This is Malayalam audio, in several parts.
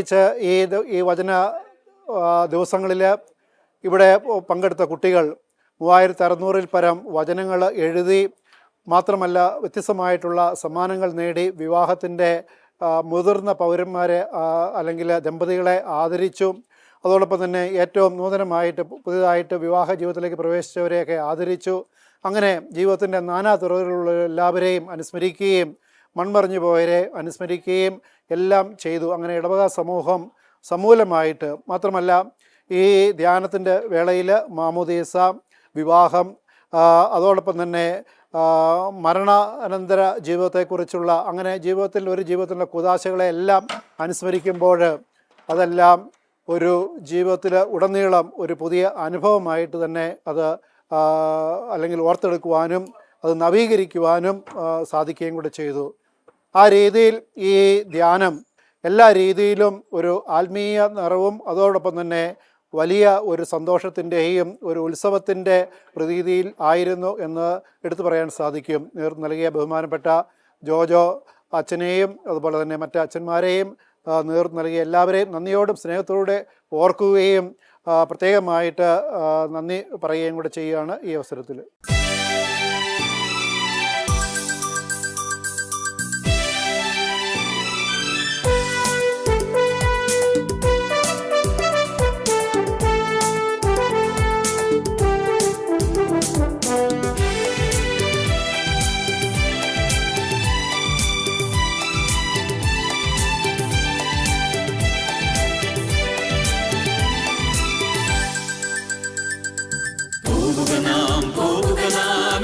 പ്രത്യേകിച്ച് ഈ വചന ദിവസങ്ങളിൽ ഇവിടെ പങ്കെടുത്ത കുട്ടികൾ 3600-ൽ പരം വചനങ്ങൾ എഴുതി, മാത്രമല്ല വ്യത്യസ്തമായിട്ടുള്ള സമ്മാനങ്ങൾ നേടി വിവാഹത്തിൻ്റെ മുതിർന്ന പൗരന്മാരെ അല്ലെങ്കിൽ ദമ്പതികളെ ആദരിച്ചു. അതോടൊപ്പം തന്നെ ഏറ്റവും നൂതനമായിട്ട് പുതിയതായിട്ട് വിവാഹ ജീവിതത്തിലേക്ക് പ്രവേശിച്ചവരെയൊക്കെ ആദരിച്ചു. അങ്ങനെ ജീവിതത്തിൻ്റെ നാനാ തുറകളിലുള്ള എല്ലാവരെയും അനുസ്മരിക്കുകയും മൺമറിഞ്ഞു പോയവരെ അനുസ്മരിക്കുകയും എല്ലാം ചെയ്തു. അങ്ങനെ ഇടവക സമൂഹം സമൂലമായിട്ട്, മാത്രമല്ല ഈ ധ്യാനത്തിൻ്റെ വേളയിൽ മാമോദീസ, വിവാഹം, അതോടൊപ്പം തന്നെ മരണാനന്തര ജീവിതത്തെക്കുറിച്ചുള്ള, അങ്ങനെ ജീവിതത്തിലുള്ള കുദാശകളെ എല്ലാം അനുസ്മരിക്കുമ്പോൾ അതെല്ലാം ഒരു ജീവിതത്തിൽ ഉടനീളം ഒരു പുതിയ അനുഭവമായിട്ട് തന്നെ അത് അല്ലെങ്കിൽ ഓർത്തെടുക്കുവാനും അത് നവീകരിക്കുവാനും സാധിക്കുകയും കൂടെ ചെയ്തു. ആ രീതിയിൽ ഈ ധ്യാനം എല്ലാ രീതിയിലും ഒരു ആത്മീയ നിറവും അതോടൊപ്പം തന്നെ വലിയ ഒരു സന്തോഷത്തിൻ്റെയും ഒരു ഉത്സവത്തിൻ്റെ പ്രതീതിയിൽ ആയിരുന്നു എന്ന് എടുത്തു പറയാൻ സാധിക്കും. നേതൃത്വം നൽകിയ ബഹുമാനപ്പെട്ട ജോജോ അച്ഛനെയും അതുപോലെ തന്നെ മറ്റ് അച്ഛന്മാരെയും നേതൃത്വം നൽകിയ എല്ലാവരെയും നന്ദിയോടും സ്നേഹത്തോടെ ഓർക്കുകയും പ്രത്യേകമായിട്ട് നന്ദി പറയുകയും കൂടെ ചെയ്യുകയാണ് ഈ അവസരത്തിൽ.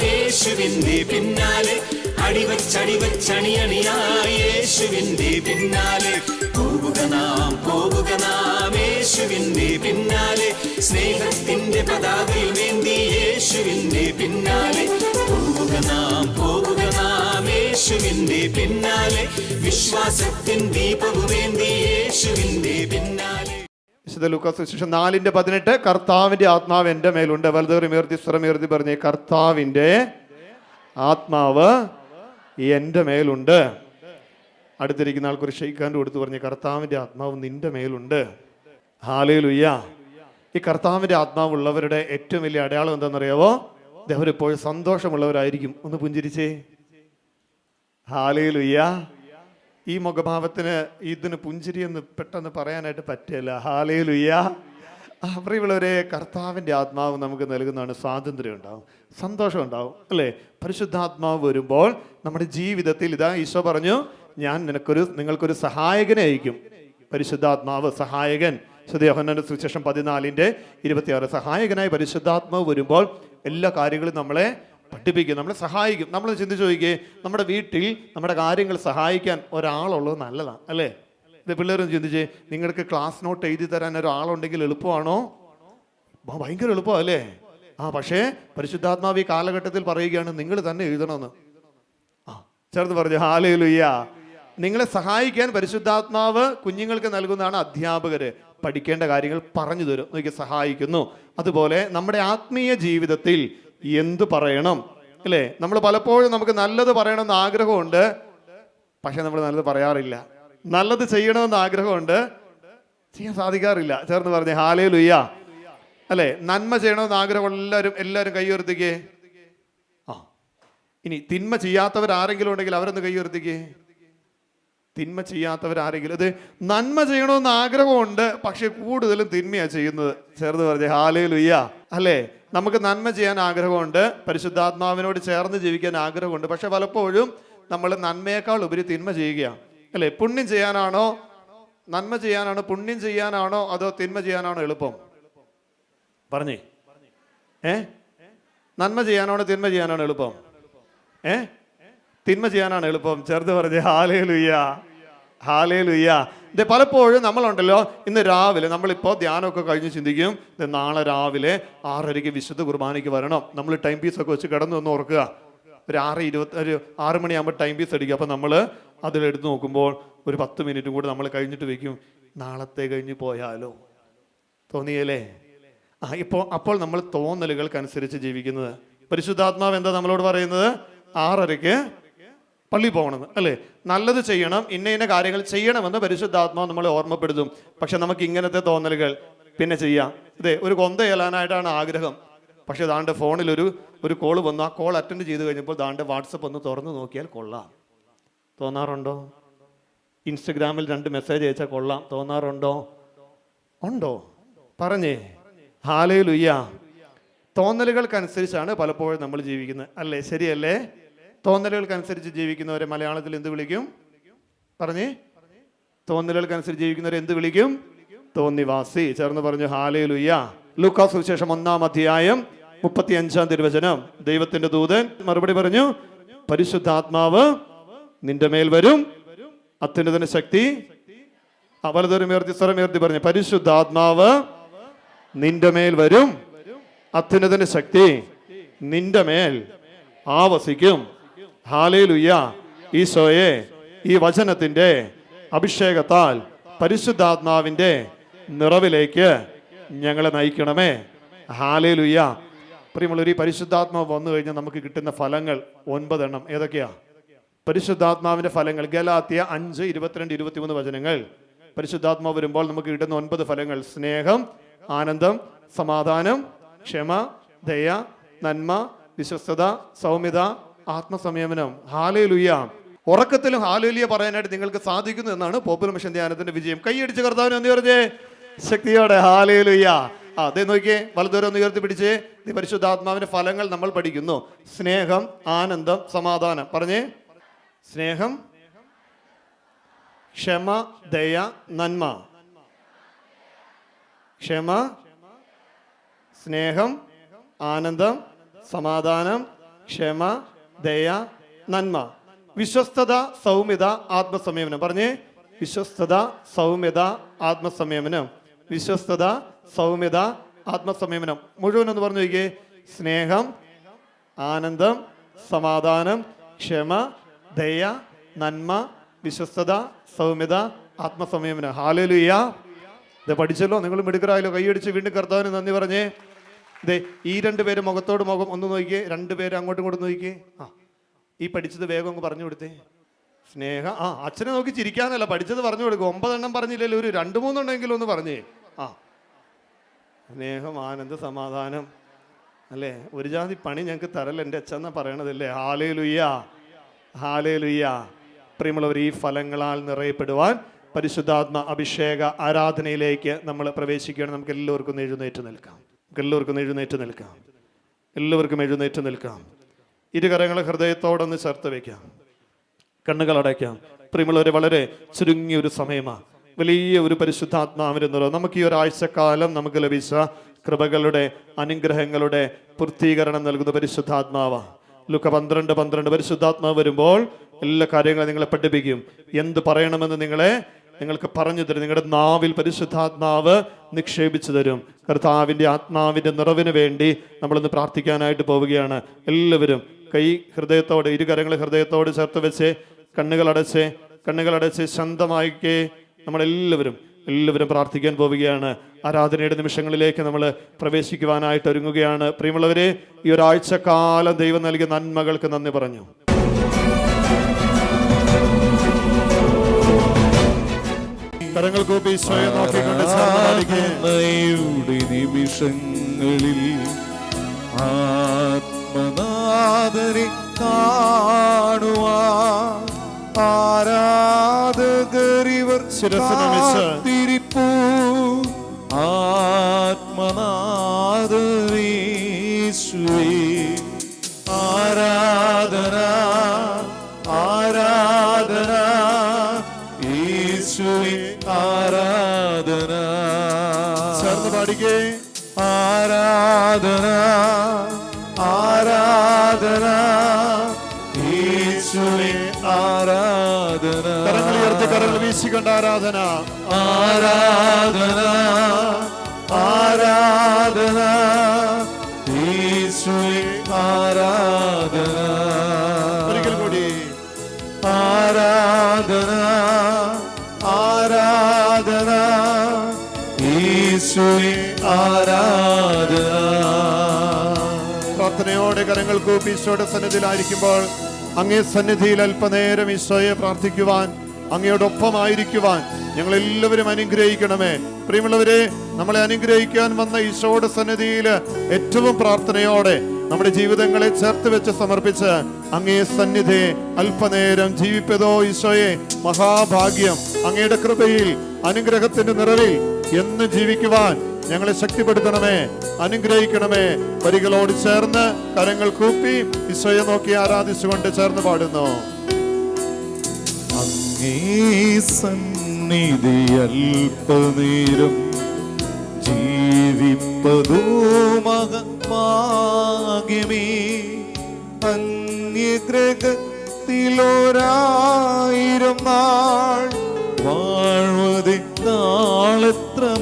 യേശുവിന്റെ പിന്നാലെ അടിവച്ചണിയായി യേശുവിന്റെ പിന്നാലെ പോവുക നാം യേശുവിന്റെ പിന്നാലെ സ്നേഹത്തിന്റെ പതാകയിൽ വേണ്ടി യേശുവിന്റെ പിന്നാലെ പോവുക നാം യേശുവിന്റെ പിന്നാലെ വിശ്വാസത്തിൻ ദീപവും വേണ്ടി യേശുവിന്റെ പിന്നാലെ. വിശുദ്ധ ലൂക്കാസ് സുവിശേഷം 4:18 കർത്താവിൻ്റെ ആത്മാവ് എൻ്റെ മേലുണ്ട്. വലതുകരമുയർത്തി സ്വരമുയർത്തി പറഞ്ഞേ, കർത്താവിൻ്റെ ആത്മാവ് എൻ്റെ മേലുണ്ട്. അടുത്തിരിക്കുന്ന ആൾക്കൊരു ഷെയ്ക്കാൻ്റെ കൊടുത്ത് പറഞ്ഞ്, കർത്താവിൻ്റെ ആത്മാവ് നിൻ്റെ മേലുണ്ട്. ഹല്ലേലൂയ. ഈ കർത്താവിൻ്റെ ആത്മാവുള്ളവരുടെ ഏറ്റവും വലിയ അടയാളം എന്താണെന്നറിയാവോ? അവരെപ്പോഴും സന്തോഷമുള്ളവരായിരിക്കും. ഒന്ന് പുഞ്ചിരിച്ചേ. ഹല്ലേലൂയ. ഈ മുഖഭാവത്തിന് ഇതിന് പുഞ്ചിരി എന്ന് പെട്ടെന്ന് പറയാനായിട്ട് പറ്റില്ല. ഹല്ലേലൂയ. പ്രിയമുള്ളവരെ, കർത്താവിൻ്റെ ആത്മാവ് നമുക്ക് നൽകുന്നതാണ് സ്വാതന്ത്ര്യം ഉണ്ടാവും, സന്തോഷം ഉണ്ടാവും, അല്ലേ? പരിശുദ്ധാത്മാവ് വരുമ്പോൾ നമ്മുടെ ജീവിതത്തിൽ ഇതാ ഈശോ പറഞ്ഞു, ഞാൻ നിങ്ങൾക്കൊരു സഹായകനെ അയക്കും. പരിശുദ്ധാത്മാവ് സഹായകൻ. യോഹന്നാന്റെ സുവിശേഷം 14:26 സഹായകനായ പരിശുദ്ധാത്മാവ് വരുമ്പോൾ എല്ലാ കാര്യങ്ങളും നമ്മളെ പഠിപ്പിക്കും, നമ്മളെ സഹായിക്കും. നമ്മൾ ചിന്തിച്ച് നോക്കിയേ, നമ്മുടെ വീട്ടിൽ നമ്മുടെ കാര്യങ്ങൾ സഹായിക്കാൻ ഒരാളുള്ളത് നല്ലതാണ്, അല്ലേ? ഇത് പിള്ളേരും ചിന്തിച്ചേ, നിങ്ങൾക്ക് ക്ലാസ് നോട്ട് എഴുതി തരാൻ ഒരാളുണ്ടെങ്കിൽ എളുപ്പമാണോ? ഭയങ്കര എളുപ്പമാണ്, അല്ലേ? പക്ഷേ പരിശുദ്ധാത്മാവ് ഈ കാലഘട്ടത്തിൽ പറയുകയാണ്, നിങ്ങൾ തന്നെ എഴുതണമെന്ന്. ചേർന്ന് പറഞ്ഞു ഹല്ലേലൂയ. നിങ്ങളെ സഹായിക്കാൻ പരിശുദ്ധാത്മാവ് കുഞ്ഞുങ്ങൾക്ക് നൽകുന്നതാണ് അധ്യാപകര്. പഠിക്കേണ്ട കാര്യങ്ങൾ പറഞ്ഞു തരും, നോക്കി സഹായിക്കുന്നു. അതുപോലെ നമ്മുടെ ആത്മീയ ജീവിതത്തിൽ എന്ത് പറയണം, അല്ലേ? നമ്മൾ പലപ്പോഴും നമുക്ക് നല്ലത് പറയണമെന്ന് ആഗ്രഹമുണ്ട്, പക്ഷെ നമ്മൾ നല്ലത് പറയാറില്ല. നല്ലത് ചെയ്യണമെന്ന് ആഗ്രഹമുണ്ട്, ചെയ്യാൻ സാധിക്കാറില്ല. ചേർന്ന് പറഞ്ഞേ ഹല്ലേലൂയ, അല്ലേ? നന്മ ചെയ്യണമെന്ന് ആഗ്രഹമുള്ള എല്ലാവരും കൈ ഉയർത്തിക്കേ. ഇനി തിന്മ ചെയ്യാത്തവരാരെങ്കിലും ഉണ്ടെങ്കിൽ അവരൊന്ന് കൈ ഉയർത്തിക്കേ. തിന്മ ചെയ്യാത്തവരാരെങ്കിലും, അത് നന്മ ചെയ്യണമെന്ന് ആഗ്രഹമുണ്ട്, പക്ഷെ കൂടുതലും തിന്മയാണ് ചെയ്യുന്നത്. ചേർന്ന് പറഞ്ഞേ ഹല്ലേലൂയ, അല്ലേ? നമുക്ക് നന്മ ചെയ്യാൻ ആഗ്രഹമുണ്ട്, പരിശുദ്ധാത്മാവിനോട് ചേർന്ന് ജീവിക്കാൻ ആഗ്രഹമുണ്ട്, പക്ഷെ പലപ്പോഴും നമ്മൾ നന്മയേക്കാൾ ഉപരി തിന്മ ചെയ്യുകയാണ്, അല്ലേ? പുണ്യം ചെയ്യാനാണോ, നന്മ ചെയ്യാനാണോ, പുണ്യം ചെയ്യാനാണോ, അതോ തിന്മ ചെയ്യാനാണോ എളുപ്പം? പറഞ്ഞേ. നന്മ ചെയ്യാനാണോ തിന്മ ചെയ്യാനാണോ എളുപ്പം? തിന്മ ചെയ്യാനാണ് എളുപ്പം. ചേർത്ത് പറഞ്ഞേ ഹല്ലേലൂയ, ഹല്ലേലൂയ. ഇത് പലപ്പോഴും നമ്മളുണ്ടല്ലോ, ഇന്ന് രാവിലെ നമ്മളിപ്പോൾ ധ്യാനമൊക്കെ കഴിഞ്ഞ് ചിന്തിക്കും, നാളെ രാവിലെ 6:30 വിശുദ്ധ കുർബാനയ്ക്ക് വരണം. നമ്മൾ ടൈം പീസൊക്കെ വെച്ച് കിടന്നു ഒന്ന് ഓർക്കുക. ഒരു 6 മണിയാകുമ്പോൾ ടൈം പീസ് അടിക്കും. അപ്പം നമ്മൾ അതിലെടുത്ത് നോക്കുമ്പോൾ ഒരു 10 മിനിറ്റും കൂടെ നമ്മൾ കഴിഞ്ഞിട്ട് വെക്കും, നാളത്തെ കഴിഞ്ഞ് പോയാലോ തോന്നിയല്ലേ? അപ്പോൾ നമ്മൾ തോന്നലുകൾക്കനുസരിച്ച് ജീവിക്കുന്നത്. പരിശുദ്ധാത്മാവ് എന്താ നമ്മളോട് പറയുന്നത്? 6:30 പള്ളി പോകണമെന്ന് അല്ലേ, നല്ലത് ചെയ്യണം, ഇന്ന കാര്യങ്ങൾ ചെയ്യണമെന്ന് പരിശുദ്ധാത്മാവ് നമ്മളെ ഓർമ്മപ്പെടുത്തും. പക്ഷെ നമുക്ക് ഇങ്ങനത്തെ തോന്നലുകൾ പിന്നെ ചെയ്യാം. ഇതേ ഒരു കൊന്ത ചെല്ലാനായിട്ടാണ് ആഗ്രഹം, പക്ഷെ ദാണ്ട് ഫോണിൽ ഒരു കോൾ വന്നു, ആ കോൾ അറ്റൻഡ് ചെയ്ത് കഴിഞ്ഞപ്പോൾ ദാണ്ട് വാട്സപ്പ് ഒന്ന് തുറന്ന് നോക്കിയാൽ കൊള്ളാം തോന്നാറുണ്ടോ? ഇൻസ്റ്റഗ്രാമിൽ 2 മെസ്സേജ് അയച്ചാൽ കൊള്ളാം തോന്നാറുണ്ടോ? ഉണ്ടോ? പറഞ്ഞേ ഹല്ലേലൂയ. തോന്നലുകൾക്കനുസരിച്ചാണ് പലപ്പോഴും നമ്മൾ ജീവിക്കുന്നത്, അല്ലേ? ശരിയല്ലേ? തോന്നലുകൾക്കനുസരിച്ച് ജീവിക്കുന്നവരെ മലയാളത്തിൽ എന്ത് വിളിക്കും? പറഞ്ഞേ. തോന്നലുകൾക്കനുസരിച്ച് ജീവിക്കുന്നവരെ എന്ത് വിളിക്കും? തോന്നിവാസി. ചേർന്ന് പറഞ്ഞു ഹല്ലേലൂയ. ലൂക്കാ സുവിശേഷം 1-ാം അധ്യായം 35-ാം തിരുവചനം. ദൈവത്തിന്റെ ദൂതൻ മറുപടി പറഞ്ഞു, പരിശുദ്ധാത്മാവ് നിന്റെ മേൽ വരും, അത്യുന്നതന്റെ ശക്തി. വലതുയർത്തി സ്വരമുയർത്തി പറഞ്ഞു, പരിശുദ്ധാത്മാവ് നിന്റെ മേൽ വരും, അത്യുന്നതന്റെ ശക്തി നിന്റെ മേൽ ആവസിക്കും. ഹല്ലേലൂയ. ഈശോയെ, ഈ വചനത്തിന്റെ അഭിഷേകത്താൽ പരിശുദ്ധാത്മാവിന്റെ നിറവിലേക്ക് ഞങ്ങളെ നയിക്കണമേ. ഹല്ലേലൂയ. പ്രിയമുള്ളവരെ, ഈ പരിശുദ്ധാത്മാവ് വന്നു കഴിഞ്ഞാൽ നമുക്ക് കിട്ടുന്ന ഫലങ്ങൾ 9 എണ്ണം. ഏതൊക്കെയാ പരിശുദ്ധാത്മാവിന്റെ ഫലങ്ങൾ? ഗലാത്യ 5:22-23 വചനങ്ങൾ. പരിശുദ്ധാത്മാവ് വരുമ്പോൾ നമുക്ക് കിട്ടുന്ന 9 ഫലങ്ങൾ: സ്നേഹം, ആനന്ദം, സമാധാനം, ക്ഷമ, ദയ, നന്മ, വിശ്വസ്തത, സൗമ്യത, ആത്മസംയമനം. ഹല്ലേലൂയ. ഉറക്കത്തിലും ഹല്ലേലൂയ പറയാനായിട്ട് നിങ്ങൾക്ക് സാധിക്കുന്നു എന്നാണ് പോപ്പുലർ മിഷൻ ധ്യാനത്തിന്റെ വിജയം. കൈയടിച്ച് കർത്താവിനെ ഒന്ന് പറഞ്ഞേ ശക്തിയോടെ. ഹല്ലേലൂയ. അതേ നോക്കിയേ, വലതുവരെ ഒന്ന് ഉയർത്തി പിടിച്ചേ. ഈ പരിശുദ്ധാത്മാവിന്റെ ഫലങ്ങൾ നമ്മൾ പഠിക്കുന്നു. സ്നേഹം, ആനന്ദം, സമാധാനം. പറഞ്ഞേ. സ്നേഹം, ക്ഷമ, ദയ, നന്മ. ക്ഷമ, സ്നേഹം, ആനന്ദം, സമാധാനം, ക്ഷമ, ദയ, നന്മ. വിശ്വസ്തത, സൗമ്യത, ആത്മസംയമനം. പറഞ്ഞേ. വിശ്വസ്തത, സൗമ്യത, ആത്മസംയമനം. വിശ്വസ്തത, സൗമ്യത, ആത്മസംയമനം. മുഴുവനൊന്ന് പറഞ്ഞു നോക്കിയേ. സ്നേഹം, ആനന്ദം, സമാധാനം, ക്ഷമ, ദയ, നന്മ, വിശ്വസ്തത, സൗമ്യത, ആത്മസംയമനം. ഹല്ലേലൂയ. ഇത് പഠിച്ചല്ലോ, നിങ്ങൾ മിടുക്കരായല്ലോ. കൈയടിച്ച് വീണ്ടും കർത്താവിന് നന്ദി പറഞ്ഞേ. ഇതേ ഈ 2 പേര് മുഖത്തോട് മുഖം ഒന്ന് നോക്കിയേ. 2 പേര് അങ്ങോട്ടും ഇങ്ങോട്ടും നോക്കിയേ. ഈ പഠിച്ചത് വേഗം അങ്ങ് പറഞ്ഞു കൊടുത്തേ. സ്നേഹ അച്ഛനെ നോക്കി ചിരിക്കാനല്ല, പഠിച്ചത് പറഞ്ഞു കൊടുക്കും. 9 എണ്ണം പറഞ്ഞില്ലല്ലോ, ഒരു 2-3 എണ്ണമെങ്കിലും ഒന്ന് പറഞ്ഞേ. സ്നേഹം, ആനന്ദ, സമാധാനം. അല്ലേ, ഒരു ജാതി പണി ഞങ്ങൾക്ക് തരല്ല എൻ്റെ അച്ഛന്നാ പറയണതല്ലേ. ഹല്ലേലൂയ. ഹല്ലേലൂയ. പ്രിയമുള്ളവർ, ഈ ഫലങ്ങളാൽ നിറയപ്പെടുവാൻ പരിശുദ്ധാത്മ അഭിഷേക ആരാധനയിലേക്ക് നമ്മൾ പ്രവേശിക്കുകയാണ്. നമുക്ക് എല്ലാവർക്കും എഴുന്നേറ്റ് നിൽക്കാം. എല്ലാവർക്കും എഴുന്നേറ്റ് നിൽക്കാം. ഇരുകരങ്ങളെ ഹൃദയത്തോടൊന്ന് ചേർത്ത് വയ്ക്കാം. കണ്ണുകൾ അടയ്ക്കാം. പ്രിയമുള്ളവരെ, വളരെ ചുരുങ്ങിയ ഒരു സമയമാണ്. വലിയ ഒരു പരിശുദ്ധാത്മാവിന്റെ നിറവ് നമുക്ക് ഈ ഒരാഴ്ചക്കാലം നമുക്ക് ലഭിച്ച കൃപകളുടെ അനുഗ്രഹങ്ങളുടെ പൂർത്തീകരണം നൽകുന്ന പരിശുദ്ധാത്മാവാണ്. ലൂക്ക 12:12 പരിശുദ്ധാത്മാവ് വരുമ്പോൾ എല്ലാ കാര്യങ്ങളും നിങ്ങളെ പഠിപ്പിക്കും. എന്ത് പറയണമെന്ന് നിങ്ങൾക്ക് പറഞ്ഞു തരും. നിങ്ങളുടെ നാവിൽ പരിശുദ്ധാത്മാവ് നിക്ഷേപിച്ചു തരും. കർത്താവിൻ്റെ ആത്മാവിൻ്റെ നിറവിന് വേണ്ടി നമ്മളൊന്ന് പ്രാർത്ഥിക്കാനായിട്ട് പോവുകയാണ്. എല്ലാവരും ഹൃദയത്തോടെ, ഇരുകരങ്ങൾ ഹൃദയത്തോട് ചേർത്ത് വെച്ച് കണ്ണുകളടച്ച് ശാന്തമായിക്കേ. നമ്മളെല്ലാവരും പ്രാർത്ഥിക്കാൻ പോവുകയാണ്. ആരാധനയുടെ നിമിഷങ്ങളിലേക്ക് നമ്മൾ പ്രവേശിക്കുവാനായിട്ട് ഒരുങ്ങുകയാണ്. പ്രിയമുള്ളവരെ, ഈ ഒരാഴ്ചക്കാലം ദൈവം നൽകിയ നന്മകൾക്ക് നന്ദി പറഞ്ഞു. കരങ്ങൾ കൂപ്പി ഈശോയെ നോക്കിക്കൊണ്ട് നിമിഷങ്ങളിൽ ആത്മനാഥനെ കാണുവാൻ ആരാധകരിവർ തിരിപ്പൂ. ആത്മനാഥനീശുവേ ആരാധന, ആരാധന, യേശുവേ ആരാധന. ചേർന്ന് പാടിക്കേ. ആരാധന, ആരാധന, യേശുവേ ആരാധന. കരങ്ങൾ ഉയർത്തി, കരങ്ങൾ വീശിക്കൊണ്ട് ആരാധന. ആരാധന, ആരാധന, യേശുവേ ആരാധന. ഒരിക്കൽ കൂടി. ആരാധന, ആരാധന, യേശുവേ ആരാധന. പ്രാർത്ഥനയോടെ കരങ്ങൾ കൂപ്പി ഈശോയുടെ സന്നിധിയിലായിരിക്കുമ്പോൾ അങ്ങേ സന്നിധിയിൽ അല്പനേരം ഈശോയെ പ്രാർത്ഥിക്കുവാൻ, അങ്ങയോടൊപ്പമായിരിക്കുവാൻ ഞങ്ങളെല്ലാവരും അനുഗ്രഹിക്കണമേ. പ്രിയമുള്ളവരെ, നമ്മളെ അനുഗ്രഹിക്കാൻ വന്ന ഈശോയുടെ സന്നിധിയിൽ ഏറ്റവും പ്രാർത്ഥനയോടെ നമ്മുടെ ജീവിതങ്ങളെ ചേർത്ത് വെച്ച് സമർപ്പിച്ച് അങ്ങേ സന്നിധി അല്പനേരം ജീവിപ്പതോ ഈശോയെ മഹാഭാഗ്യം. അങ്ങയുടെ കൃപയിൽ അനുഗ്രഹത്തിന്റെ നിറവിൽ എന്ന് ജീവിക്കുവാൻ ഞങ്ങളെ ശക്തിപ്പെടുത്തണമേ, അനുഗ്രഹിക്കണമേ. വരികളോട് ചേർന്ന് കരങ്ങൾ കൂപ്പി ഈശോയെ നോക്കി ആരാധിച്ചുകൊണ്ട് ചേർന്ന് പാടുന്നു. അങ്ങേ സന്നിധി അല്പനേരം ജീവിപ്പതോ മഹാഭാഗ്യമേ. അന്യഗ്രഹത്തിലൊരായിരം നാൾ വാഴ്വതേക്കാളെത്ര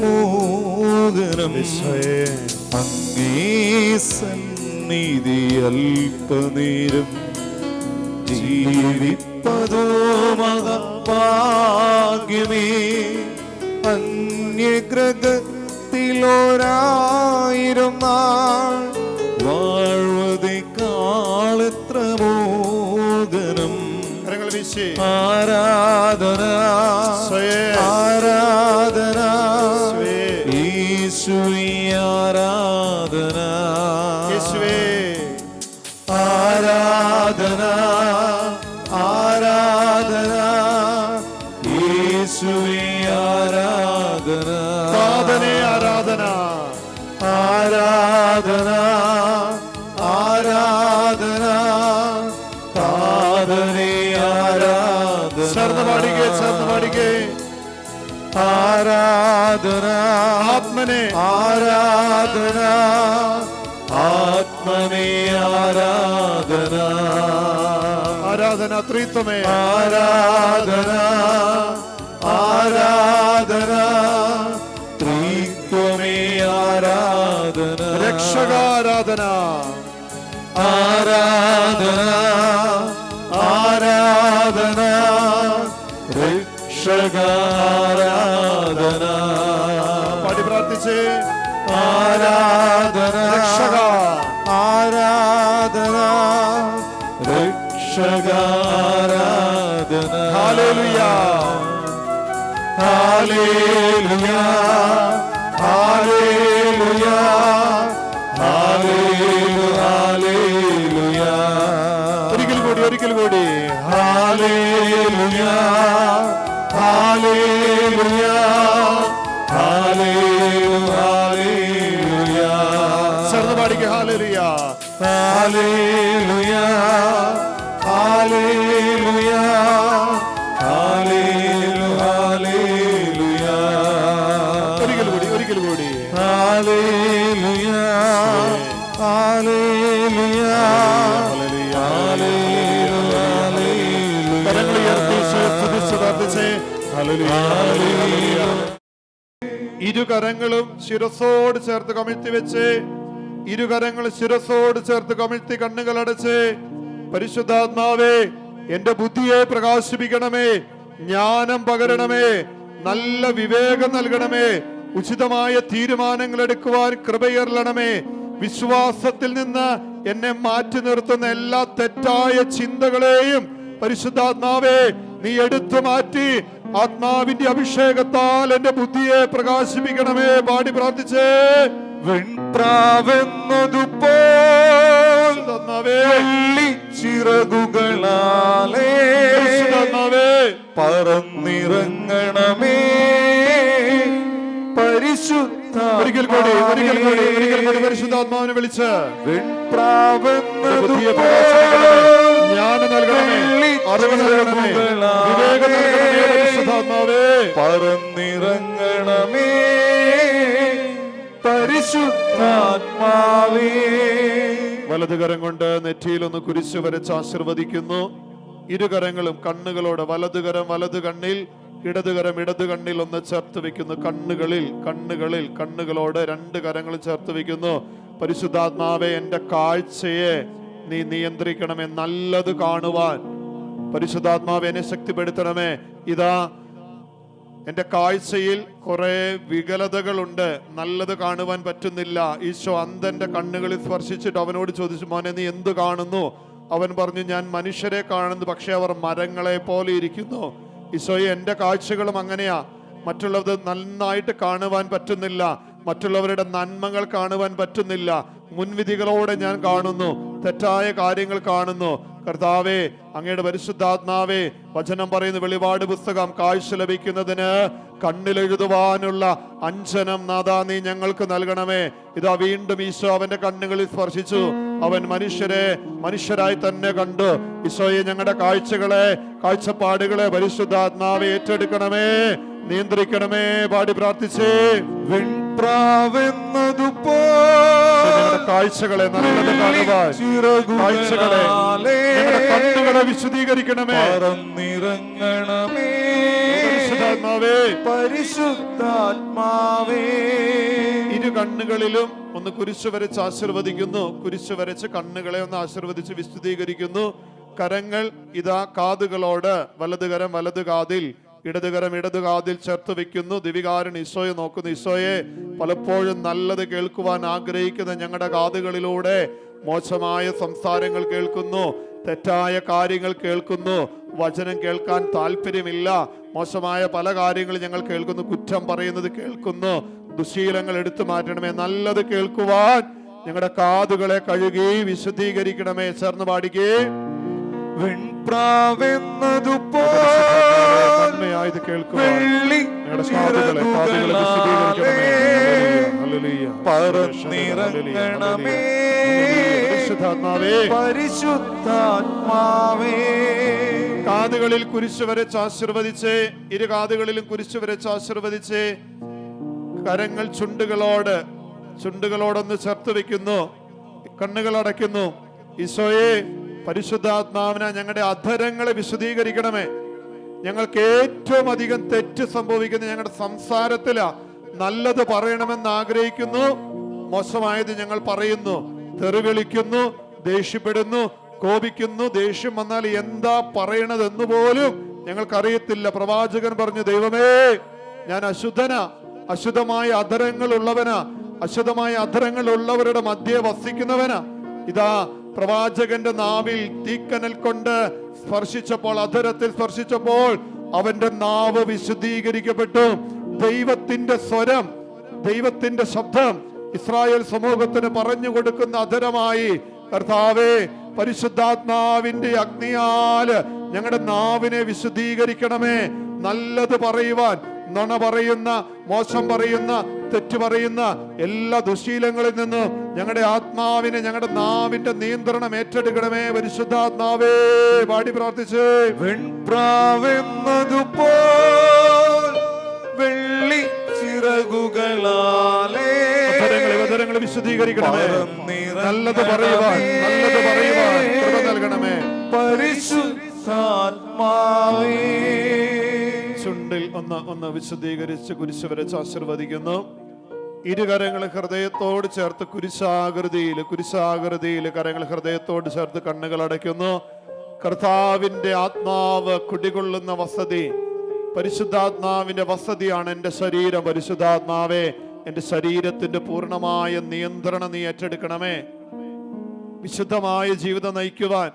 മോഹനം. അങ്ങേ സന്നിധി അല്പനേരം ജീവിപ്പതോ മഹാഭാഗ്യമേ. അന്യഗ്രഹത്തിലൊരായിരം നാൾ വാഴ്വതേക്കാളെത്ര മോഹനം. ആരാധന ആരാധന യേശുവേ ആരാധന ആരാധന ആരാധന യേശുവേ ആരാധന ആരാധന ആരാധന ആരാധന ആരാധന ചേർന്ന് പാടിക്കേ. ആരാധന ആത്മനെ ആരാധന ആത്മനെ ആരാധന ആരാധന ത്രിത്വമേ ആരാധന ആരാധന ത്രിത്വമേ ആരാധന രക്ഷകാരാധന ആരാധന ആരാധന രക്ഷകാരാധന പാടി പ്രാർത്ഥിച്ചേ. ആരാധന രക്ഷക ആരാധന രക്ഷകാരാധന ഹല്ലേലൂയ ഹല്ലേലൂയ ഹല്ലേലൂയ ഹല്ലേലൂയ. ഒരിക്കൽ കൂടി ഹല്ലേലൂയ ഹല്ലേലൂയ ഹല്ലേലൂയ. ചേർന്ന് പാടിക്കേ. Hallelujah hallelujah hallelujah hallelujah. ഒരിക്കൽ കൂടി ഹല്ലേലൂയ ഹല്ലേലൂയ കരങ്ങൾ ഉയർത്തി സ്തുതിച്ച് പ്രാർത്ഥിച്ചേ. ഹല്ലേലൂയ. ഇരുകരങ്ങളും ശിരസോട് ചേർത്ത് കമിഴ്ത്തി വെച്ച്, ഇരുകരങ്ങൾ ശിരസോട് ചേർത്ത് കമിഴ്ത്തി കണ്ണുകൾ അടച്ച്, പരിശുദ്ധാത്മാവേ എന്റെ ബുദ്ധിയെ പ്രകാശിപ്പിക്കണമേ, ജ്ഞാനം പകരണമേ, നല്ല വിവേകം നൽകണമേ, ഉചിതമായ തീരുമാനങ്ങൾ എടുക്കുവാൻ കൃപയറണമേ. വിശ്വാസത്തിൽ നിന്ന് എന്നെ മാറ്റി നിർത്തുന്ന എല്ലാ തെറ്റായ ചിന്തകളെയും പരിശുദ്ധാത്മാവേ നീ എടുത്തു മാറ്റി ആത്മാവിന്റെ അഭിഷേകത്താൽ എന്റെ ബുദ്ധിയെ പ്രകാശിപ്പിക്കണമേ. പാടി പ്രാർത്ഥിച്ചേ. വെൺപ്രാവെന്നതുപോൽ ചിറകുകളാലേ പറന്നിറങ്ങണമേ പരിശുദ്ധ. ഒരിക്കൽ കൂടി പരിശുദ്ധാത്മാവിനെ വിളിച്ച് ജ്ഞാനം നൽകണമേ, അറിവ് നൽകണമേ, വിവേകം നൽകണമേ. പരിശുദ്ധാത്മാവേ പറന്നിറങ്ങണമേ പരിശുദ്ധാത്മാവേ. വലതുകരം കൊണ്ട് നെറ്റിയിൽ ഒന്ന് കുരിശ് വരച്ച് ആശീർവദിക്കുന്നു. ഇരുകരങ്ങളും കണ്ണുകളോട്, വലതുകരം വലതു കണ്ണിൽ, ഇടതുകരം ഇടതു കണ്ണിൽ ഒന്ന് ചേർത്ത് വെക്കുന്നു. കണ്ണുകളോട് രണ്ട് കരങ്ങൾ ചേർത്ത് വെക്കുന്നു. പരിശുദ്ധാത്മാവേ എന്റെ കാഴ്ചയെ നീ നിയന്ത്രിക്കണമേ, നല്ലത് കാണുവാൻ. പരിശുദ്ധാത്മാവേ എന്നെ ശക്തിപ്പെടുത്തണമേ. ഇതാ എന്റെ കാഴ്ചയിൽ കുറെ വികലതകളുണ്ട്, നല്ലത് കാണുവാൻ പറ്റുന്നില്ല. ഈശോ അന്ധന്റെ കണ്ണുകളിൽ സ്പർശിച്ചിട്ട് അവനോട് ചോദിച്ചു, മോനെ നീ എന്ത് കാണുന്നു? അവൻ പറഞ്ഞു, ഞാൻ മനുഷ്യരെ കാണുന്നു, പക്ഷെ അവർ മരങ്ങളെ പോലെ ഇരിക്കുന്നു. ഈശോയെ, എൻ്റെ കാഴ്ചകളും അങ്ങനെയാ. മറ്റുള്ളത് നന്നായിട്ട് കാണുവാൻ പറ്റുന്നില്ല, മറ്റുള്ളവരുടെ നന്മകൾ കാണുവാൻ പറ്റുന്നില്ല. മുൻവിധികളോടെ ഞാൻ കാണുന്നു, തെറ്റായ കാര്യങ്ങൾ കാണുന്നു. കർത്താവേ, അങ്ങയുടെ പരിശുദ്ധാത്മാവേ, വചനം പറയുന്ന വെളിപാട് പുസ്തകം കാഴ്ച ലഭിക്കുന്നതിന് കണ്ണിലെഴുതുവാനുള്ള അഞ്ജനം നാഥാ നീ ഞങ്ങൾക്ക് നൽകണമേ. ഇതാ വീണ്ടും ഈശോ അവന്റെ കണ്ണുകളിൽ സ്പർശിച്ചു. അവൻ മനുഷ്യരായി തന്നെ കണ്ടു. ഈശോയെ, ഞങ്ങളുടെ കാഴ്ചപ്പാടുകളെ പരിശുദ്ധാത്മാവെ ഏറ്റെടുക്കണമേ, നിയന്ത്രിക്കണമേ. പാടി പ്രാർത്ഥിച്ചേ. കാഴ്ചകളെ നല്ലത് കാണുവാൻ, കണ്ണുകളെ വിശദീകരിക്കണമേ. പരിശുദ്ധാത്മാവേ, ഇരു കണ്ണുകളിലും ഒന്ന് കുരിശ് വരച്ച് ആശീർവദിക്കുന്നു. കുരിശ് വരച്ച് കണ്ണുകളെ ഒന്ന് ആശീർവദിച്ച് വിശദീകരിക്കുന്നു. കരങ്ങൾ ഇതാ കാതുകളോട്, വലതുകരം വലതു കാതിൽ, ഇടതുകരം ഇടതു കാതിൽ ചേർത്ത് വെക്കുന്നു. ദിവികാരൻ ഈശോയെ നോക്കുന്നു. ഈശോയെ, പലപ്പോഴും നല്ലത് കേൾക്കുവാൻ ആഗ്രഹിക്കുന്ന ഞങ്ങളുടെ കാതുകളിലൂടെ മോശമായ സംസാരങ്ങൾ കേൾക്കുന്നു, തെറ്റായ കാര്യങ്ങൾ കേൾക്കുന്നു, വചനം കേൾക്കാൻ താല്പര്യമില്ല, മോശമായ പല കാര്യങ്ങളും ഞങ്ങൾ കേൾക്കുന്നു, കുറ്റം പറയുന്നത് കേൾക്കുന്നു. ദുശീലങ്ങൾ എടുത്തു മാറ്റണമേ. നല്ലത് കേൾക്കുവാൻ ഞങ്ങളുടെ കാതുകളെ കഴുകി വിശുദ്ധീകരിക്കണമേ. ചേർന്ന് പാടിക്കേ. വെൺപ്രാവെന്നതുപോലെയായത് കേൾക്കുവാൻ പറന്നിറങ്ങണമേ പരിശുദ്ധാത്മാവേ. കാതുകളിൽ കുരിശ് വരച്ച് ആശീർവദിച്ച്, ഇരു കാതുകളിലും കുരിശ് വരച്ച് ആശീർവദിച്ച്, കരങ്ങൾ ചുണ്ടുകളോടൊന്ന് ചേർത്ത് വെക്കുന്നു, കണ്ണുകൾ അടയ്ക്കുന്നു. ഈശോയെ, പരിശുദ്ധാത്മാവിനെ ഞങ്ങളുടെ അധരങ്ങളെ വിശദീകരിക്കണമേ. ഞങ്ങൾക്ക് ഏറ്റവും അധികം തെറ്റ് സംഭവിക്കുന്നത് ഞങ്ങളുടെ സംസാരത്തിലാ. നല്ലത് പറയണമെന്ന് ആഗ്രഹിക്കുന്നു, മോശമായത് ഞങ്ങൾ പറയുന്നു, തെറിവിളിക്കുന്നു, ദേഷ്യപ്പെടുന്നു, കോപിക്കുന്നു. ദേഷ്യം വന്നാൽ എന്താ പറയണതെന്ന് പോലും ഞങ്ങൾക്കറിയത്തില്ല. പ്രവാചകൻ പറഞ്ഞു, ദൈവമേ, ഞാൻ അശുദ്ധമായ അധരങ്ങൾ ഉള്ളവരുടെ മധ്യേ വസിക്കുന്നവനാ. ഇതാ പ്രവാചകന്റെ നാവിൽ തീക്കനൽ കൊണ്ട് സ്പർശിച്ചപ്പോൾ, അധരത്തിൽ സ്പർശിച്ചപ്പോൾ അവന്റെ നാവ് വിശുദ്ധീകരിക്കപ്പെട്ടു. ദൈവത്തിന്റെ സ്വരം, ദൈവത്തിന്റെ ശബ്ദം ഇസ്രായേൽ സമൂഹത്തിന് പറഞ്ഞു കൊടുക്കുന്ന അധരമായി കർത്താവേ, പരിശുദ്ധാത്മാവിന്റെ അഗ്നിയാല് ഞങ്ങളുടെ നാവിനെ വിശുദ്ധീകരിക്കണമേ. നല്ലത് പറയുവാൻ, നുണ പറയുന്ന, മോശം പറയുന്ന, തെറ്റ് പറയുന്ന എല്ലാ ദുശീലങ്ങളിൽ നിന്നും ഞങ്ങളുടെ ആത്മാവിനെ, ഞങ്ങളുടെ നാവിന്റെ നിയന്ത്രണം ഏറ്റെടുക്കണമേ പരിശുദ്ധാത്മാവേ. പാടി പ്രാർത്ഥിച്ച്. വെൺപ്രാവെന്നതുപോൽ വെള്ളി ചിറകുകളാലേ അവസരങ്ങളെ വിശുദ്ധീകരിക്കണമേ. നല്ലത് പറയുവാൻ കൃപ നൽകണമേ പരിശുദ്ധാത്മാവേ. ചുണ്ടിൽ ഒന്ന് വിശുദ്ധീകരിച്ച് കുരിശ് വരച്ച് ആശീർവദിക്കുന്നു. ഇരുകരങ്ങൾ ഹൃദയത്തോട് ചേർത്ത് കുരിശാകൃതിയിൽ കരങ്ങൾ ഹൃദയത്തോട് ചേർത്ത് കണ്ണുകൾ അടയ്ക്കുന്നു. കർത്താവിന്റെ ആത്മാവ് കുടികൊള്ളുന്ന വസതി, പരിശുദ്ധാത്മാവിന്റെ വസതിയാണ് എൻ്റെ ശരീരം. പരിശുദ്ധാത്മാവേ, എൻ്റെ ശരീരത്തിന്റെ പൂർണ്ണമായ നിയന്ത്രണം നീ ഏറ്റെടുക്കണമേ. വിശുദ്ധമായ ജീവിതം നയിക്കുവാൻ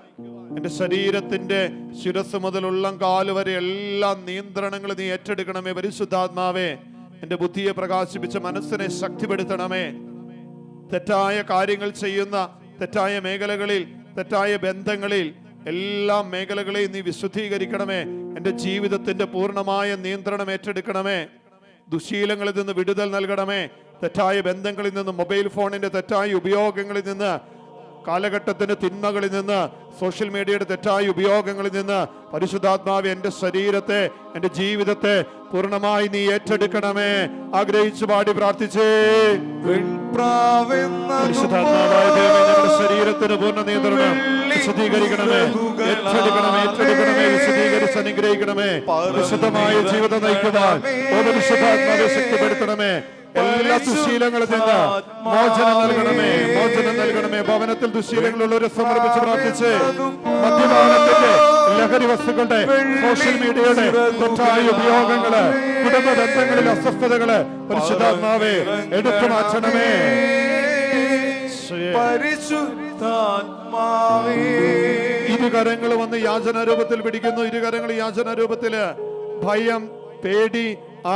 എൻ്റെ ശരീരത്തിന്റെ ശിരസ് മുതൽ ഉള്ളംകാല് വരെ എല്ലാ നിയന്ത്രണങ്ങളും നീ ഏറ്റെടുക്കണമേ പരിശുദ്ധാത്മാവേ. എൻ്റെ ബുദ്ധിയെ പ്രകാശിപ്പിച്ച് മനസ്സിനെ ശക്തിപ്പെടുത്തണമേ. തെറ്റായ കാര്യങ്ങൾ ചെയ്യുന്ന, തെറ്റായ മേഖലകളിൽ, തെറ്റായ ബന്ധങ്ങളിൽ, എല്ലാ മേഖലകളെയും നീ വിശുദ്ധീകരിക്കണമേ. എൻ്റെ ജീവിതത്തിന്റെ പൂർണ്ണമായ നിയന്ത്രണം ഏറ്റെടുക്കണമേ. ദുശീലങ്ങളിൽ നിന്ന് വിടുതൽ നൽകണമേ. തെറ്റായ ബന്ധങ്ങളിൽ നിന്ന്, മൊബൈൽ ഫോണിന്റെ തെറ്റായ ഉപയോഗങ്ങളിൽ നിന്ന്, കാലഘട്ടത്തിന്റെ തിന്മകളിൽ നിന്ന്, സോഷ്യൽ മീഡിയയുടെ തെറ്റായ ഉപയോഗങ്ങളിൽ നിന്ന് പരിശുദ്ധാത്മാവ് എൻ്റെ ശരീരത്തെ, എൻ്റെ ജീവിതത്തെ പൂർണ്ണമായി നീ ഏറ്റെടുക്കണമേ. ആഗ്രഹിച്ചു പാടി പ്രാർത്ഥിച്ചേ. പരിശുദ്ധാത്മാവായ ദൈവമേ, ഞങ്ങളുടെ ശരീരത്തിന് പൂർണ്ണ നിയന്ത്രണം വിശദീകരിക്കണമേ, ഏറ്റെടുക്കണമേ, വിശദീകരിച്ച് അനുഗ്രഹിക്കണമേ. വിശുദ്ധമായ ജീവിതം നയിക്കുവാൻ പരിശുദ്ധാത്മാവെ ശക്തിപ്പെടുത്തണമേ. എല്ലാ ദുശീലങ്ങളിൽ നിന്ന് മോചനം നൽകണമേ. ഭവനത്തിൽ ദുശീലങ്ങളുള്ളവരെ സമർപ്പിച്ച് പ്രാർത്ഥിച്ച്, മദ്യപാനത്തിന്റെ, ലഹരി വസ്തുക്കളുടെ, സോഷ്യൽ മീഡിയയുടെ തെറ്റായ ഉപയോഗങ്ങള്, കുടുംബ ബന്ധങ്ങളിൽ അസ്വസ്ഥതകള് പരിശുദ്ധാത്മാവെ എടുത്തു മാറ്റണമേ. പരിശുദ്ധാത്മാവേ. ഇരുകരങ്ങൾ വന്ന് യാചന രൂപത്തിൽ പിടിക്കുന്നു. ഇരുകരങ്ങൾ യാചന രൂപത്തില്. ഭയം, പേടി,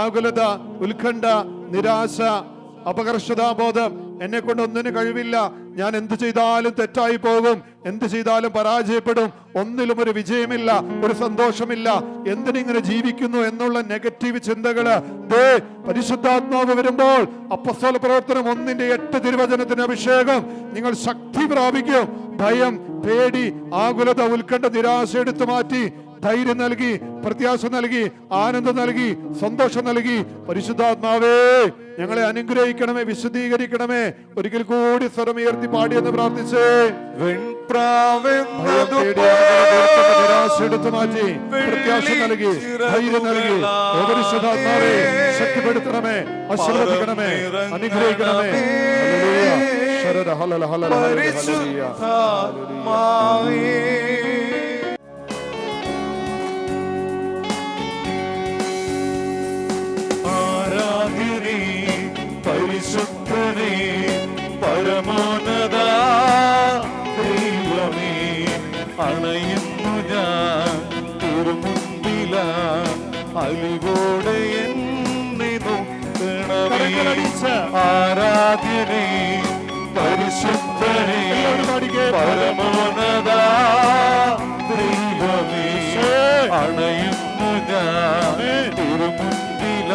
ആകുലത, ഉത്കണ്ഠ, നിരാശ, അപകർഷതാബോധം, എന്നെ കൊണ്ട് ഒന്നിനും കഴിവില്ല, ഞാൻ എന്ത് ചെയ്താലും തെറ്റായി പോകും, എന്ത് ചെയ്താലും പരാജയപ്പെടും, ഒന്നിലും ഒരു വിജയമില്ല, ഒരു സന്തോഷമില്ല, എന്തിനിങ്ങനെ ജീവിക്കുന്നു എന്നുള്ള നെഗറ്റീവ് ചിന്തകള് പരിശുദ്ധാത്മാവ് വരുമ്പോൾ അപ്പസ്തോല പ്രവർത്തനം 1:8 തിരുവചനത്തിന് അഭിഷേകം, നിങ്ങൾ ശക്തി പ്രാപിക്കും. ഭയം, പേടി, ആകുലത, ഉത്കണ്ഠ, നിരാശ എടുത്തു മാറ്റി ധൈര്യം നൽകി, പ്രത്യാശ നൽകി, ആനന്ദം നൽകി, സന്തോഷം നൽകി. പരിശുദ്ധാത്മാവേ ഞങ്ങളെ അനുഗ്രഹിക്കണമേ, വിശദീകരിക്കണമേ. ഒരിക്കൽ കൂടി സ്വരമുയർത്തി പാടിയെന്ന് പ്രാർത്ഥിച്ചേ. നിരാശ എടുത്തു മാറ്റി പ്രത്യാശ നൽകി, ധൈര്യം നൽകി. പരിശുദ്ധാത്മാവേ ശക്തിപ്പെടുത്തണമേ, ആശീർവദിക്കണമേ, അനുഗ്രഹിക്കണമേ. ആരാധ്യനേ, പരിശുദ്ധനേ, പരമോന്നത ദൈവമേ, അണയുന്നു ഞാൻ തിരുമുൻപില, അലിവോടെ എന്നെ നോക്കണമേ. ആരാധ്യനേ, പരിശുദ്ധനേ, പരമോന്നത ദൈവമേ, അണയുന്നു ഞാൻ തിരുമുൻപില,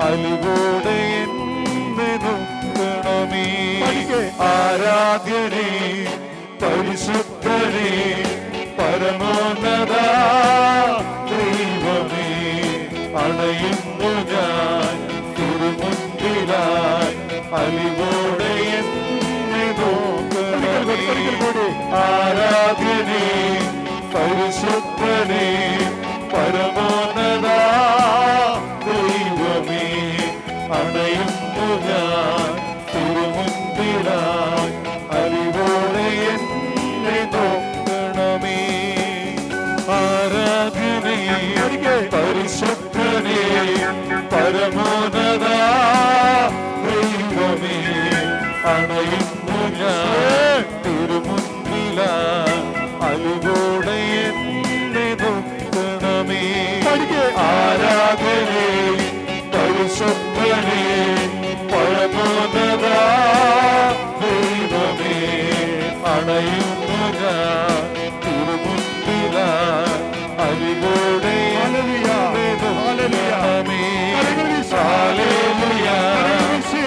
അലിവോടെ എന്നെ നോക്കണമേ. ആരാധ്യനേ, പരിശുദ്ധനേ, പരമോന്നത ദൈവമേ, അണയുന്നു ഞാൻ തിരുമുൻപിലായി, അലിവോടെ എന്നെ നോക്കണമേ. ആരാധ്യനേ, പരിശുദ്ധനേ, പരമോന്നത ദൈവമേ, അണയുന്നു ഞാൻ തിരുമുൻപിലായി, അലിവോടെ എന്നെ നോക്കണമേ. ആരാധ്യനേ, പരിശുദ്ധനേ, പരമോന്നത ദൈവമേ, അണയുന്നു ഞാൻ തിരുമുൻപിലായി, അലിവോടെ എന്നെ നോക്കണമേ. ആരാധനേ, പരിശുദ്ധനേ, പരമോന്നത ദൈവമേ, അണയുന്നു ഞാൻ തിരുമുൻപിലായി, അലിവോടെ എന്നെ നോക്കണമേ. Hallelujah,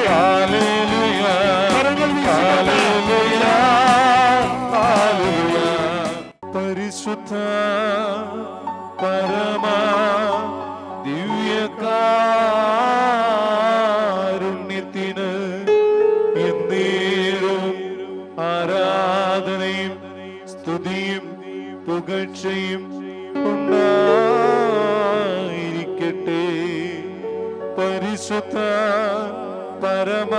hallelujah, hallelujah, hallelujah. പരിശുദ്ധ പരമ ദിവ്യകാരുണ്യത്തിന് എന്നേരും ആരാധനയും സ്തുതിയും പുകഴ്ചയും ഉണ്ടായിരിക്കട്ടെ. പരിശുദ്ധ പരമ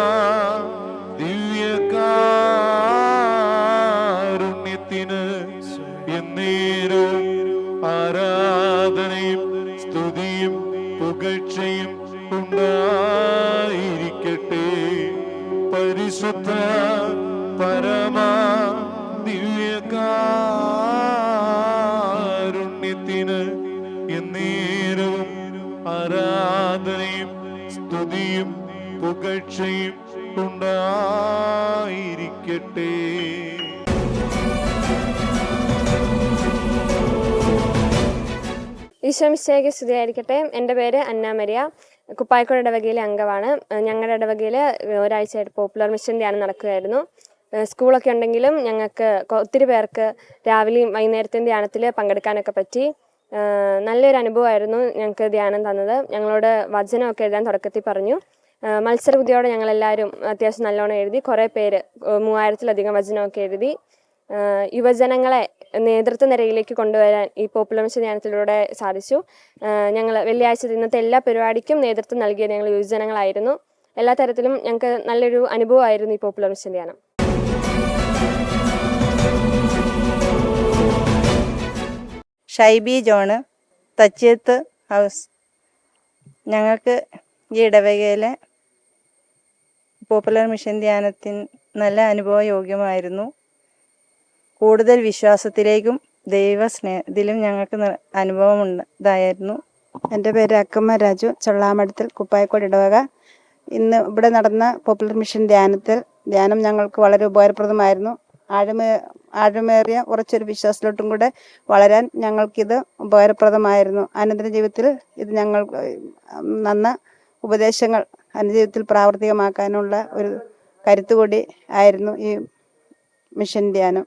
ദിവ്യകാരുണ്യത്തിന് എന്നേരും ആരാധനയും സ്തുതിയും പുകഴ്ചയും ഉണ്ടായിരിക്കട്ടെ. പരിശുദ്ധ പരമ ദിവ്യകാരുണ്യത്തിന് എന്നേരും ആരാധനയും സ്തുതിയും പുകഴ്ചയും ഉണ്ടായിരിക്കട്ടെ. ഈശോമിശിഹായ്ക്ക് സ്തുതിയായിരിക്കട്ടെ. എൻ്റെ പേര് അന്ന മരിയ, കുപ്പായക്കോട് ഇടവകയിലെ അംഗമാണ്. ഞങ്ങളുടെ ഇടവകയിൽ ഒരാഴ്ചയായിട്ട് പോപ്പുലർ മിഷൻ ധ്യാനം നടക്കുകയായിരുന്നു. സ്കൂളൊക്കെ ഉണ്ടെങ്കിലും ഞങ്ങൾക്ക് ഒത്തിരി പേർക്ക് രാവിലെയും വൈകുന്നേരത്തെയും ധ്യാനത്തിൽ പങ്കെടുക്കാനൊക്കെ പറ്റി. നല്ലൊരു അനുഭവമായിരുന്നു ഞങ്ങൾക്ക് ധ്യാനം തന്നത്. ഞങ്ങളോട് വചനമൊക്കെ എഴുതാൻ തുടക്കത്തിൽ പറഞ്ഞു. മത്സരബുദ്ധിയോടെ ഞങ്ങളെല്ലാവരും അത്യാവശ്യം നല്ലോണം എഴുതി. കുറേ പേര് 3000-ലധികം വചനമൊക്കെ എഴുതി. യുവജനങ്ങളെ നേതൃത്വ നിരയിലേക്ക് കൊണ്ടുവരാൻ ഈ പോപ്പുലർ മിഷൻ ധ്യാനത്തിലൂടെ സാധിച്ചു. ഞങ്ങൾ വെള്ളിയാഴ്ച ഇന്നത്തെ എല്ലാ പരിപാടിക്കും നേതൃത്വം നൽകിയത് ഞങ്ങൾ യുവജനങ്ങളായിരുന്നു. എല്ലാ തരത്തിലും ഞങ്ങൾക്ക് നല്ലൊരു അനുഭവമായിരുന്നു ഈ പോപ്പുലർ മിഷൻ ധ്യാനം. Shaibi John, Thachiyath house. ഞങ്ങൾക്ക് ഈ ഇടവകയിലെ പോപ്പുലർ മിഷൻ ധ്യാനത്തിന് നല്ല അനുഭവയോഗ്യമായിരുന്നു. കൂടുതൽ വിശ്വാസത്തിലേക്കും ദൈവസ്നേഹത്തിലും ഞങ്ങൾക്ക് അനുഭവം ഇതായിരുന്നു. എൻ്റെ പേര് അക്കമ്മ രാജു, ചൊള്ളാമഠത്തിൽ കുപ്പായക്കോട് ഇടവക. ഇന്ന് ഇവിടെ നടന്ന പോപ്പുലർ മിഷൻ ധ്യാനം ഞങ്ങൾക്ക് വളരെ ഉപകാരപ്രദമായിരുന്നു. ആഴമേറിയ ഉറച്ചൊരു വിശ്വാസത്തിലോട്ടും കൂടെ വളരാൻ ഞങ്ങൾക്കിത് ഉപകാരപ്രദമായിരുന്നു. അനന്തര ജീവിതത്തിൽ ഇത് ഞങ്ങൾക്ക് ഉപദേശങ്ങൾ അനുജീവിതത്തിൽ പ്രാവർത്തികമാക്കാനുള്ള ഒരു കരുത്തുകൂടി ആയിരുന്നു ഈ മിഷൻ ധ്യാനം.